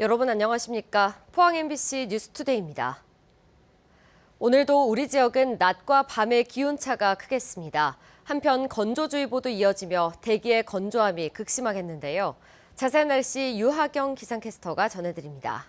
여러분 안녕하십니까? 포항 MBC 뉴스투데이입니다. 오늘도 우리 지역은 낮과 밤의 기온차가 크겠습니다. 한편 건조주의보도 이어지며 대기의 건조함이 극심하겠는데요. 자세한 날씨 유하경 기상캐스터가 전해드립니다.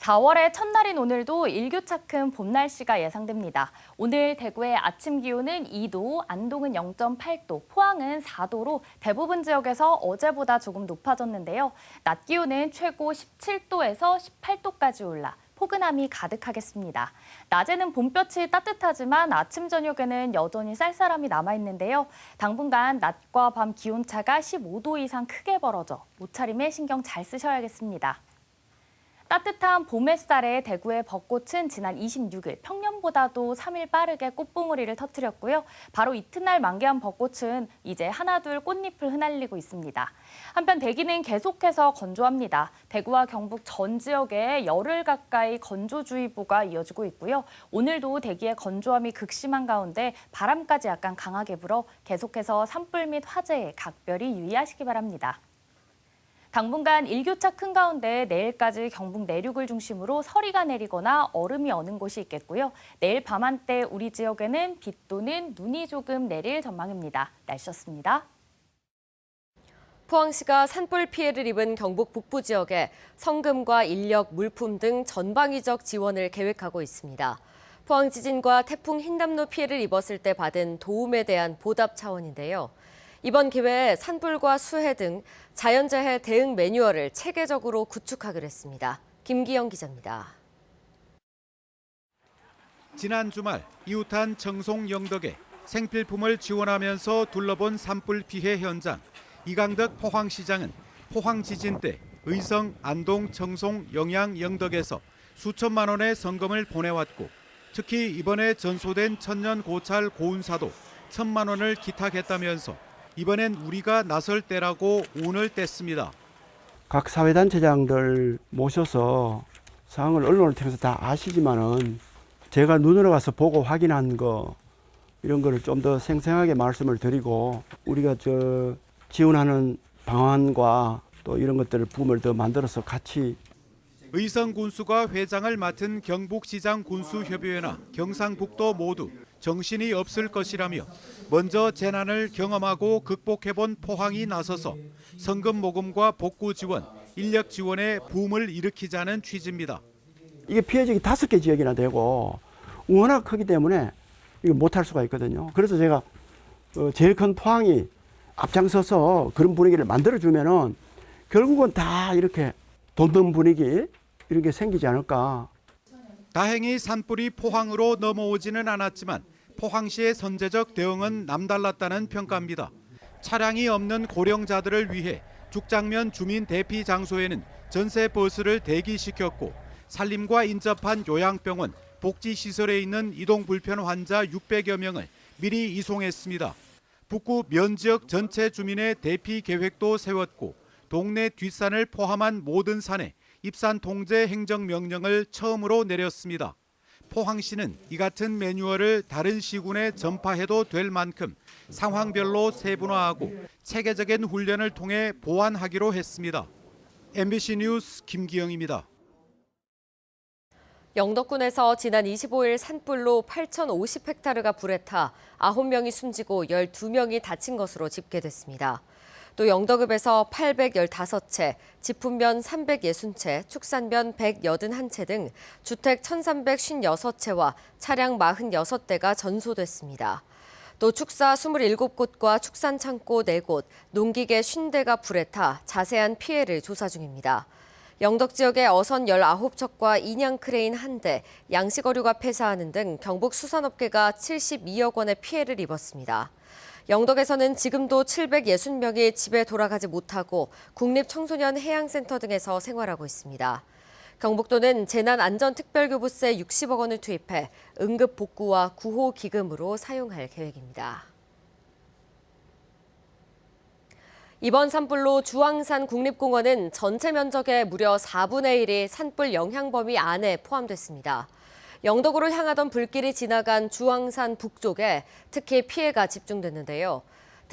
4월의 첫날인 오늘도 일교차 큰 봄 날씨가 예상됩니다. 오늘 대구의 아침 기온은 2도, 안동은 0.8도, 포항은 4도로 대부분 지역에서 어제보다 조금 높아졌는데요. 낮 기온은 최고 17도에서 18도까지 올라 포근함이 가득하겠습니다. 낮에는 봄볕이 따뜻하지만 아침 저녁에는 여전히 쌀쌀함이 남아있는데요. 당분간 낮과 밤 기온차가 15도 이상 크게 벌어져 옷차림에 신경 잘 쓰셔야겠습니다. 따뜻한 봄 햇살에 대구의 벚꽃은 지난 26일 평년보다도 3일 빠르게 꽃봉오리를 터뜨렸고요. 바로 이튿날 만개한 벚꽃은 이제 하나둘 꽃잎을 흩날리고 있습니다. 한편 대기는 계속해서 건조합니다. 대구와 경북 전 지역에 열흘 가까이 건조주의보가 이어지고 있고요. 오늘도 대기의 건조함이 극심한 가운데 바람까지 약간 강하게 불어 계속해서 산불 및 화재에 각별히 유의하시기 바랍니다. 당분간 일교차 큰 가운데 내일까지 경북 내륙을 중심으로 서리가 내리거나 얼음이 어는 곳이 있겠고요. 내일 밤한때 우리 지역에는 비 또는 눈이 조금 내릴 전망입니다. 날씨였습니다. 포항시가 산불 피해를 입은 경북 북부 지역에 성금과 인력, 물품 등 전방위적 지원을 계획하고 있습니다. 포항 지진과 태풍 흰남노 피해를 입었을 때 받은 도움에 대한 보답 차원인데요. 이번 기회에 산불과 수해 등 자연재해 대응 매뉴얼을 체계적으로 구축하기로 했습니다. 김기영 기자입니다. 지난 주말 이웃한 청송 영덕에 생필품을 지원하면서 둘러본 산불 피해 현장. 이강덕 포항시장은 포항 지진 때 의성, 안동, 청송, 영양, 영덕에서 수천만 원의 성금을 보내왔고 특히 이번에 전소된 천년 고찰 고운사도 1,000만 원을 기탁했다면서 이번엔 우리가 나설 때라고 운을 뗐습니다. 각 사회단체장들 모셔서 상황을 언론을 통해서 다 아시지만은 제가 눈으로 가서 보고 확인한 거 이런 거를 좀 더 생생하게 말씀을 드리고 우리가 지원하는 방안과 또 이런 것들을 부분을 더 만들어서 같이 의성 군수가 회장을 맡은 경북시장 군수협의회나 경상북도 모두 정신이 없을 것이라며 먼저 재난을 경험하고 극복해본 포항이 나서서 성금 모금과 복구 지원, 인력 지원에 붐을 일으키자는 취지입니다. 이게 피해 지역이 5개 지역이나 되고 워낙 크기 때문에 이거 못할 수가 있거든요. 그래서 제가 제일 큰 포항이 앞장서서 그런 분위기를 만들어주면은 결국은 다 이렇게 돈돈 분위기 이런 게 생기지 않을까. 다행히 산불이 포항으로 넘어오지는 않았지만 포항시의 선제적 대응은 남달랐다는 평가입니다. 차량이 없는 고령자들을 위해 죽장면 주민 대피 장소에는 전세 버스를 대기시켰고 산림과 인접한 요양병원, 복지시설에 있는 이동 불편 환자 600여 명을 미리 이송했습니다. 북구 면지역 전체 주민의 대피 계획도 세웠고 동네 뒷산을 포함한 모든 산에 입산 통제 행정명령을 처음으로 내렸습니다. 포항시는 이 같은 매뉴얼을 다른 시군에 전파해도 될 만큼 상황별로 세분화하고 체계적인 훈련을 통해 보완하기로 했습니다. MBC 뉴스 김기영입니다. 영덕군에서 지난 25일 산불로 8,050헥타르가 불에 타 9명이 숨지고 12명이 다친 것으로 집계됐습니다. 또 영덕읍에서 815채, 지품면 360채, 축산면 181채 등 주택 1,356채와 차량 46대가 전소됐습니다. 또 축사 27곳과 축산창고 4곳, 농기계 50대가 불에 타 자세한 피해를 조사 중입니다. 영덕 지역의 어선 19척과 인양 크레인 1대, 양식어류가 폐사하는 등 경북 수산업계가 72억 원의 피해를 입었습니다. 영덕에서는 지금도 760명이 집에 돌아가지 못하고 국립청소년해양센터 등에서 생활하고 있습니다. 경북도는 재난안전특별교부세 60억 원을 투입해 응급복구와 구호기금으로 사용할 계획입니다. 이번 산불로 주황산 국립공원은 전체 면적의 무려 4분의 1이 산불 영향 범위 안에 포함됐습니다. 영덕으로 향하던 불길이 지나간 주황산 북쪽에 특히 피해가 집중됐는데요.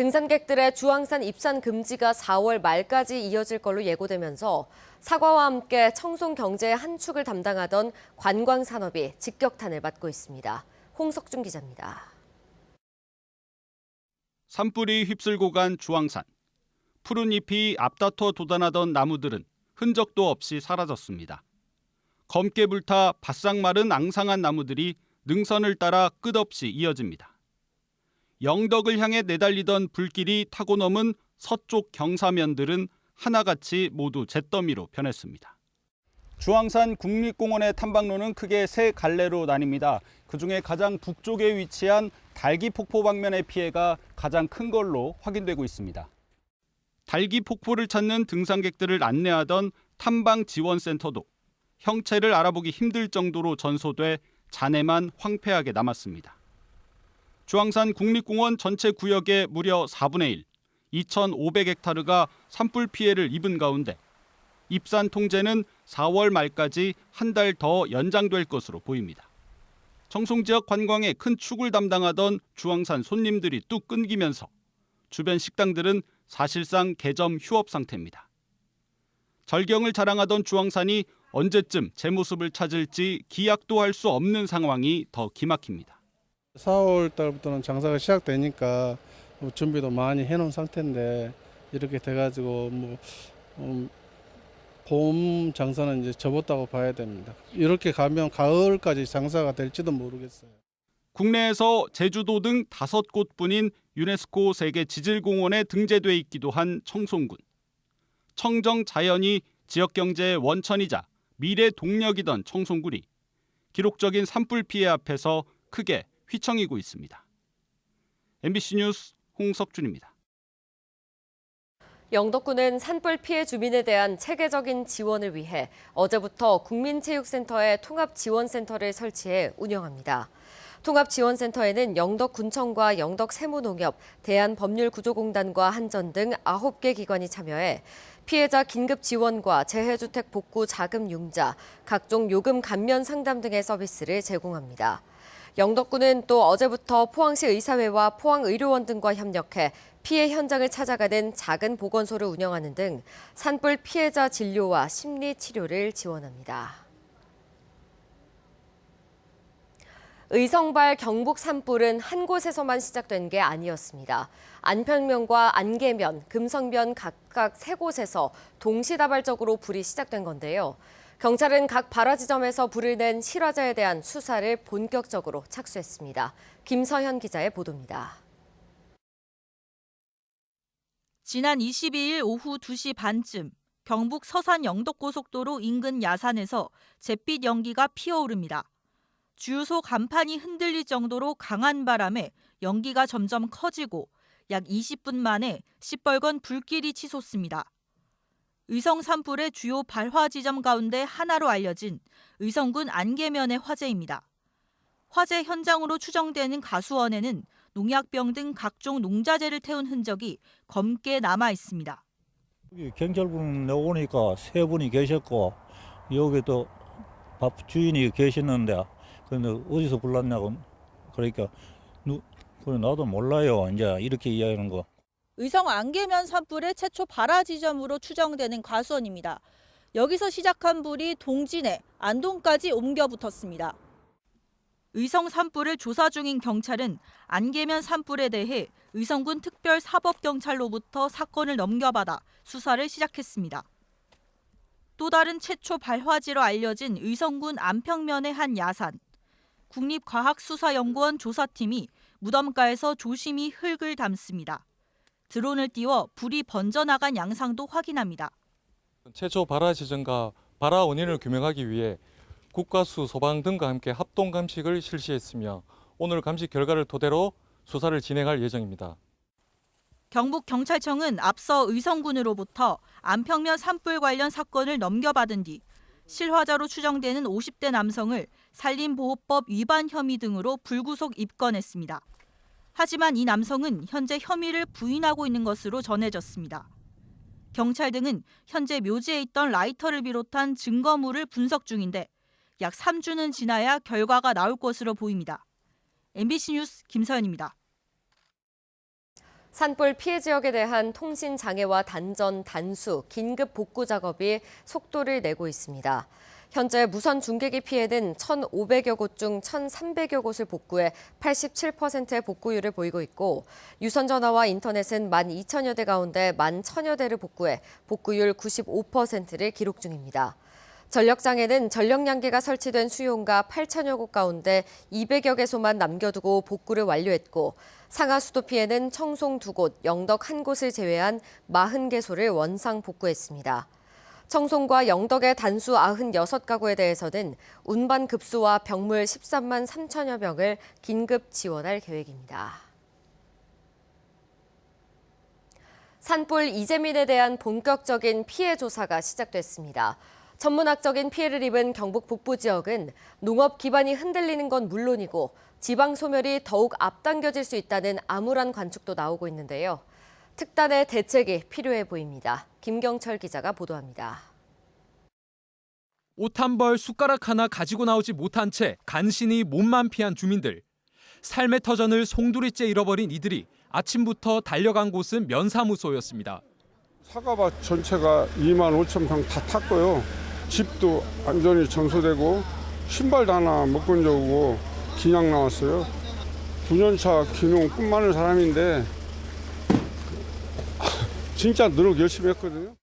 등산객들의 주황산 입산 금지가 4월 말까지 이어질 걸로 예고되면서 사과와 함께 청송 경제의 한 축을 담당하던 관광 산업이 직격탄을 맞고 있습니다. 홍석준 기자입니다. 산불이 휩쓸고 간 주황산. 푸른 잎이 앞다퉈 돋아나던 나무들은 흔적도 없이 사라졌습니다. 검게 불타 바싹 마른 앙상한 나무들이 능선을 따라 끝없이 이어집니다. 영덕을 향해 내달리던 불길이 타고 넘은 서쪽 경사면들은 하나같이 모두 잿더미로 변했습니다. 주황산 국립공원의 탐방로는 크게 세 갈래로 나뉩니다. 그중에 가장 북쪽에 위치한 달기폭포 방면의 피해가 가장 큰 걸로 확인되고 있습니다. 달기폭포를 찾는 등산객들을 안내하던 탐방지원센터도 형체를 알아보기 힘들 정도로 전소돼 잔해만 황폐하게 남았습니다. 주황산 국립공원 전체 구역의 무려 4분의 1, 2,500헥타르가 산불 피해를 입은 가운데 입산 통제는 4월 말까지 한 달 더 연장될 것으로 보입니다. 청송 지역 관광에 큰 축을 담당하던 주황산 손님들이 뚝 끊기면서 주변 식당들은 사실상 개점 휴업 상태입니다. 절경을 자랑하던 주황산이 언제쯤 제 모습을 찾을지 기약도 할 수 없는 상황이 더 기막힙니다. 4월 달부터는 장사가 시작되니까 준비도 많이 해놓은 상태인데 이렇게 돼가지고 봄 장사는 이제 접었다고 봐야 됩니다. 이렇게 가면 가을까지 장사가 될지도 모르겠어요. 국내에서 제주도 등 5곳뿐인 유네스코 세계 지질공원에 등재돼 있기도 한 청송군. 청정 자연이 지역 경제의 원천이자 미래 동력이던 청송군이 기록적인 산불 피해 앞에서 크게 휘청이고 있습니다. MBC 뉴스 홍석준입니다. 영덕군은 산불 피해 주민에 대한 체계적인 지원을 위해 어제부터 국민체육센터에 통합지원센터를 설치해 운영합니다. 통합지원센터에는 영덕군청과 영덕세무농협, 대한법률구조공단과 한전 등 9개 기관이 참여해 피해자 긴급 지원과 재해주택 복구 자금 융자, 각종 요금 감면 상담 등의 서비스를 제공합니다. 영덕군은 또 어제부터 포항시 의사회와 포항의료원 등과 협력해 피해 현장을 찾아가는 작은 보건소를 운영하는 등 산불 피해자 진료와 심리 치료를 지원합니다. 의성발 경북 산불은 한 곳에서만 시작된 게 아니었습니다. 안평면과 안개면, 금성면 각각 3곳에서 동시다발적으로 불이 시작된 건데요. 경찰은 각 발화 지점에서 불을 낸 실화자에 대한 수사를 본격적으로 착수했습니다. 김서현 기자의 보도입니다. 지난 22일 오후 2시 반쯤 경북 서산 영덕고속도로 인근 야산에서 잿빛 연기가 피어오릅니다. 주유소 간판이 흔들릴 정도로 강한 바람에 연기가 점점 커지고 약 20분 만에 시뻘건 불길이 치솟습니다. 의성 산불의 주요 발화 지점 가운데 하나로 알려진 의성군 안개면의 화재입니다. 화재 현장으로 추정되는 가수원에는 농약병 등 각종 농자재를 태운 흔적이 검게 남아 있습니다. 경찰분 나오니까 3분이 계셨고 여기 또 밥 주인이 계시는데 근데 어디서 불났냐고 그러니까 그래 나도 몰라요. 이제 이렇게 이야기하는 거. 의성 안개면 산불의 최초 발화 지점으로 추정되는 가수원입니다. 여기서 시작한 불이 동진에 안동까지 옮겨 붙었습니다. 의성 산불을 조사 중인 경찰은 안개면 산불에 대해 의성군 특별사법경찰로부터 사건을 넘겨받아 수사를 시작했습니다. 또 다른 최초 발화지로 알려진 의성군 안평면의 한 야산. 국립과학수사연구원 조사팀이 무덤가에서 조심히 흙을 담습니다. 드론을 띄워 불이 번져나간 양상도 확인합니다. 최초 발화 지점과 발화 원인을 규명하기 위해 국가수, 소방 등과 함께 합동 감식을 실시했으며 오늘 감식 결과를 토대로 수사를 진행할 예정입니다. 경북경찰청은 앞서 의성군으로부터 안평면 산불 관련 사건을 넘겨받은 뒤 실화자로 추정되는 50대 남성을 산림보호법 위반 혐의 등으로 불구속 입건했습니다. 하지만 이 남성은 현재 혐의를 부인하고 있는 것으로 전해졌습니다. 경찰 등은 현재 묘지에 있던 라이터를 비롯한 증거물을 분석 중인데 약 3주는 지나야 결과가 나올 것으로 보입니다. MBC 뉴스 김서연입니다. 산불 피해 지역에 대한 통신 장애와 단전, 단수, 긴급 복구 작업이 속도를 내고 있습니다. 현재 무선 중계기 피해는 1,500여 곳 중 1,300여 곳을 복구해 87%의 복구율을 보이고 있고, 유선 전화와 인터넷은 12,000여 대 가운데 11,000여 대를 복구해 복구율 95%를 기록 중입니다. 전력장애는 전력량계가 설치된 수용가 8,000여 곳 가운데 200여 개소만 남겨두고 복구를 완료했고, 상하수도 피해는 청송 2곳, 영덕 1곳을 제외한 40개소를 원상 복구했습니다. 청송과 영덕의 단수 96가구에 대해서는 운반 급수와 병물 13만 3천여 명을 긴급 지원할 계획입니다. 산불 이재민에 대한 본격적인 피해 조사가 시작됐습니다. 천문학적인 피해를 입은 경북 북부 지역은 농업 기반이 흔들리는 건 물론이고 지방 소멸이 더욱 앞당겨질 수 있다는 암울한 관측도 나오고 있는데요. 특단의 대책이 필요해 보입니다. 김경철 기자가 보도합니다. 옷 한 벌, 숟가락 하나 가지고 나오지 못한 채 간신히 몸만 피한 주민들. 삶의 터전을 송두리째 잃어버린 이들이 아침부터 달려간 곳은 면사무소였습니다. 사과밭 전체가 2만 5천 평 다 탔고요. 집도 완전히 전소되고 신발도 하나 못 건져오고 그냥 나왔어요. 9년차 귀농 꿈 많은 사람인데 진짜 노력 열심히 했거든요.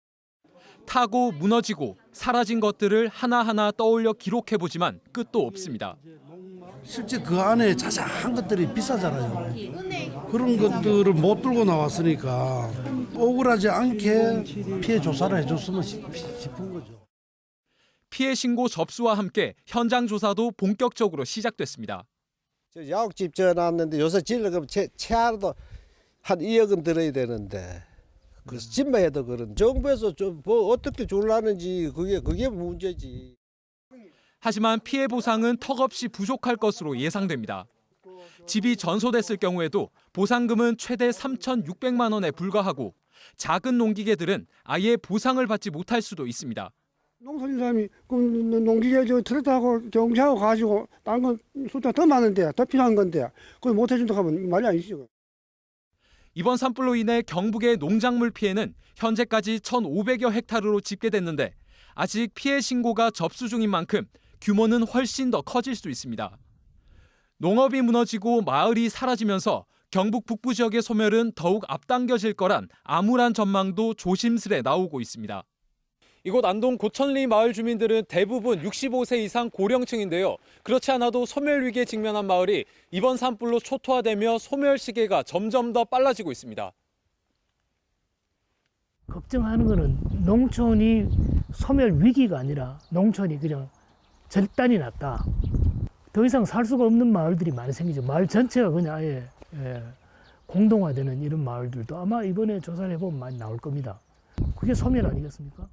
타고 무너지고 사라진 것들을 하나하나 떠올려 기록해보지만 끝도 없습니다. 실제 그 안에 자세한 것들이 비싸잖아요. 그런 것들을 못 들고 나왔으니까 억울하지 않게 피해 조사를 해줬으면 싶은 거죠. 피해 신고 접수와 함께 현장 조사도 본격적으로 시작됐습니다. 야옥집 지어놨는데 요새 지으려면 채하루도 한 2억은 들어야 되는데 그 집만 해도 그런 정부에서 좀 뭐 어떻게 줄라는지 그게 문제지. 하지만 피해 보상은 턱없이 부족할 것으로 예상됩니다. 집이 전소됐을 경우에도 보상금은 최대 3,600만 원에 불과하고 작은 농기계들은 아예 보상을 받지 못할 수도 있습니다. 농사진 사람이 농기계 트랙터하고 경차하고 가지고 다른 건 숫자 더 많은데 더 필요한 건데 그걸 못 해준다고 하면 말이 아니죠. 이번 산불로 인해 경북의 농작물 피해는 현재까지 1,500여 헥타르로 집계됐는데 아직 피해 신고가 접수 중인 만큼 규모는 훨씬 더 커질 수 있습니다. 농업이 무너지고 마을이 사라지면서 경북 북부 지역의 소멸은 더욱 앞당겨질 거란 암울한 전망도 조심스레 나오고 있습니다. 이곳 안동 고천리 마을 주민들은 대부분 65세 이상 고령층인데요. 그렇지 않아도 소멸 위기에 직면한 마을이 이번 산불로 초토화되며 소멸 시계가 점점 더 빨라지고 있습니다. 걱정하는 거는 농촌이 소멸 위기가 아니라 농촌이 그냥 절단이 났다. 더 이상 살 수가 없는 마을들이 많이 생기죠. 마을 전체가 그냥 아예 공동화되는 이런 마을들도 아마 이번에 조사를 해보면 많이 나올 겁니다. 그게 소멸 아니겠습니까?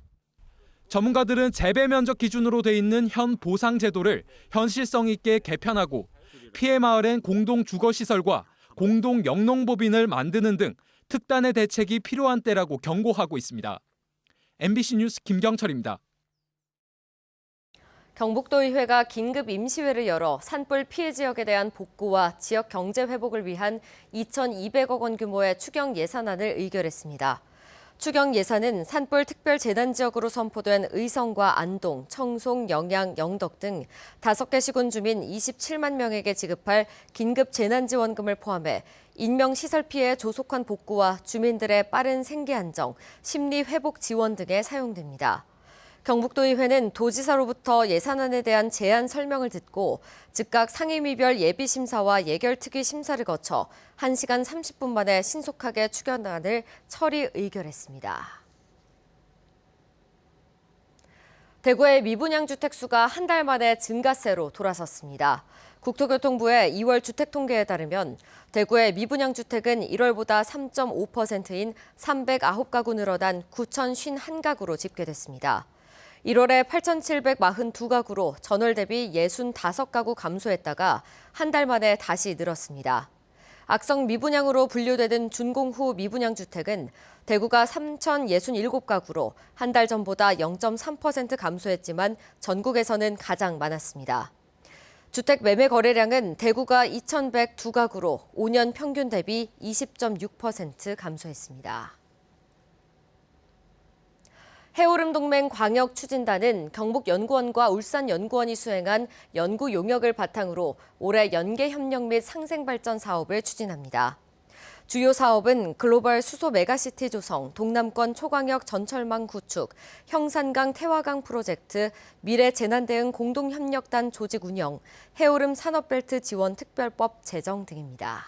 전문가들은 재배 면적 기준으로 돼 있는 현 보상 제도를 현실성 있게 개편하고 피해 마을엔 공동 주거 시설과 공동 영농법인을 만드는 등 특단의 대책이 필요한 때라고 경고하고 있습니다. MBC 뉴스 김경철입니다. 경북도의회가 긴급 임시회를 열어 산불 피해 지역에 대한 복구와 지역 경제 회복을 위한 2,200억 원 규모의 추경 예산안을 의결했습니다. 추경 예산은 산불 특별 재난 지역으로 선포된 의성과 안동, 청송, 영양, 영덕 등 5개 시군 주민 27만 명에게 지급할 긴급 재난지원금을 포함해 인명시설 피해 조속한 복구와 주민들의 빠른 생계 안정, 심리 회복 지원 등에 사용됩니다. 경북도의회는 도지사로부터 예산안에 대한 제안 설명을 듣고 즉각 상임위별 예비심사와 예결특위 심사를 거쳐 1시간 30분 만에 신속하게 추경안을 처리 의결했습니다. 대구의 미분양 주택 수가 한 달 만에 증가세로 돌아섰습니다. 국토교통부의 2월 주택 통계에 따르면 대구의 미분양 주택은 1월보다 3.5%인 309가구 늘어난 9,051가구로 집계됐습니다. 1월에 8,742가구로 전월 대비 65가구 감소했다가 한 달 만에 다시 늘었습니다. 악성 미분양으로 분류되는 준공 후 미분양 주택은 대구가 3,067가구로 한 달 전보다 0.3% 감소했지만 전국에서는 가장 많았습니다. 주택 매매 거래량은 대구가 2,102가구로 5년 평균 대비 20.6% 감소했습니다. 해오름동맹 광역추진단은 경북연구원과 울산연구원이 수행한 연구 용역을 바탕으로 올해 연계협력 및 상생발전 사업을 추진합니다. 주요 사업은 글로벌 수소 메가시티 조성, 동남권 초광역 전철망 구축, 형산강 태화강 프로젝트, 미래 재난대응 공동협력단 조직 운영, 해오름 산업벨트 지원 특별법 제정 등입니다.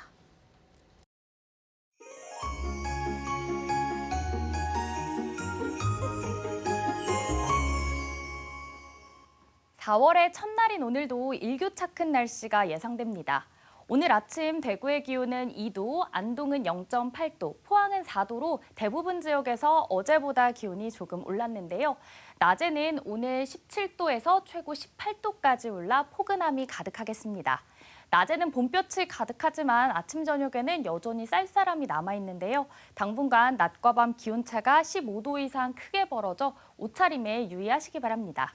4월의 첫날인 오늘도 일교차 큰 날씨가 예상됩니다. 오늘 아침 대구의 기온은 2도, 안동은 0.8도, 포항은 4도로 대부분 지역에서 어제보다 기온이 조금 올랐는데요. 낮에는 오늘 17도에서 최고 18도까지 올라 포근함이 가득하겠습니다. 낮에는 봄볕이 가득하지만 아침 저녁에는 여전히 쌀쌀함이 남아있는데요. 당분간 낮과 밤 기온차가 15도 이상 크게 벌어져 옷차림에 유의하시기 바랍니다.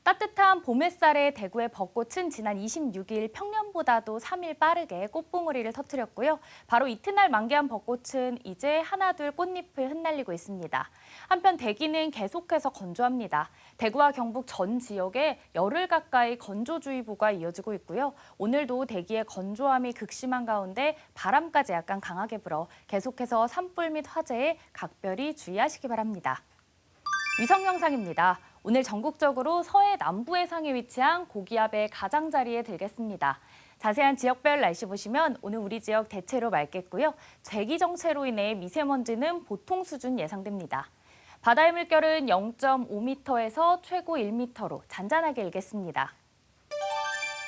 따뜻한 봄 햇살에 대구의 벚꽃은 지난 26일 평년보다도 3일 빠르게 꽃봉오리를 터뜨렸고요. 바로 이튿날 만개한 벚꽃은 이제 하나둘 꽃잎을 흩날리고 있습니다. 한편 대기는 계속해서 건조합니다. 대구와 경북 전 지역에 열흘 가까이 건조주의보가 이어지고 있고요. 오늘도 대기의 건조함이 극심한 가운데 바람까지 약간 강하게 불어 계속해서 산불 및 화재에 각별히 주의하시기 바랍니다. 위성 영상입니다. 오늘 전국적으로 서해 남부 해상에 위치한 고기압의 가장자리에 들겠습니다. 자세한 지역별 날씨 보시면 오늘 우리 지역 대체로 맑겠고요. 대기 정체로 인해 미세먼지는 보통 수준 예상됩니다. 바다의 물결은 0.5m에서 최고 1m로 잔잔하게 일겠습니다.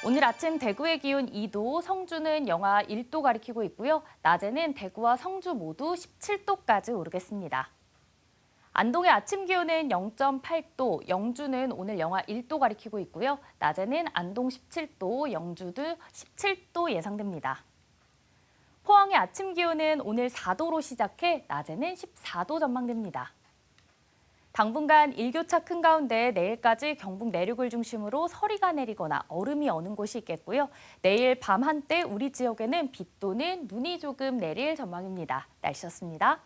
오늘 아침 대구의 기온 2도, 성주는 영하 1도 가리키고 있고요. 낮에는 대구와 성주 모두 17도까지 오르겠습니다. 안동의 아침 기온은 0.8도, 영주는 오늘 영하 1도 가리키고 있고요. 낮에는 안동 17도, 영주도 17도 예상됩니다. 포항의 아침 기온은 오늘 4도로 시작해 낮에는 14도 전망됩니다. 당분간 일교차 큰 가운데 내일까지 경북 내륙을 중심으로 서리가 내리거나 얼음이 어는 곳이 있겠고요. 내일 밤 한때 우리 지역에는 비 또는 눈이 조금 내릴 전망입니다. 날씨였습니다.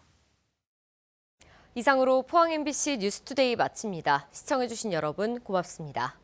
이상으로 포항 MBC 뉴스투데이 마칩니다. 시청해주신 여러분 고맙습니다.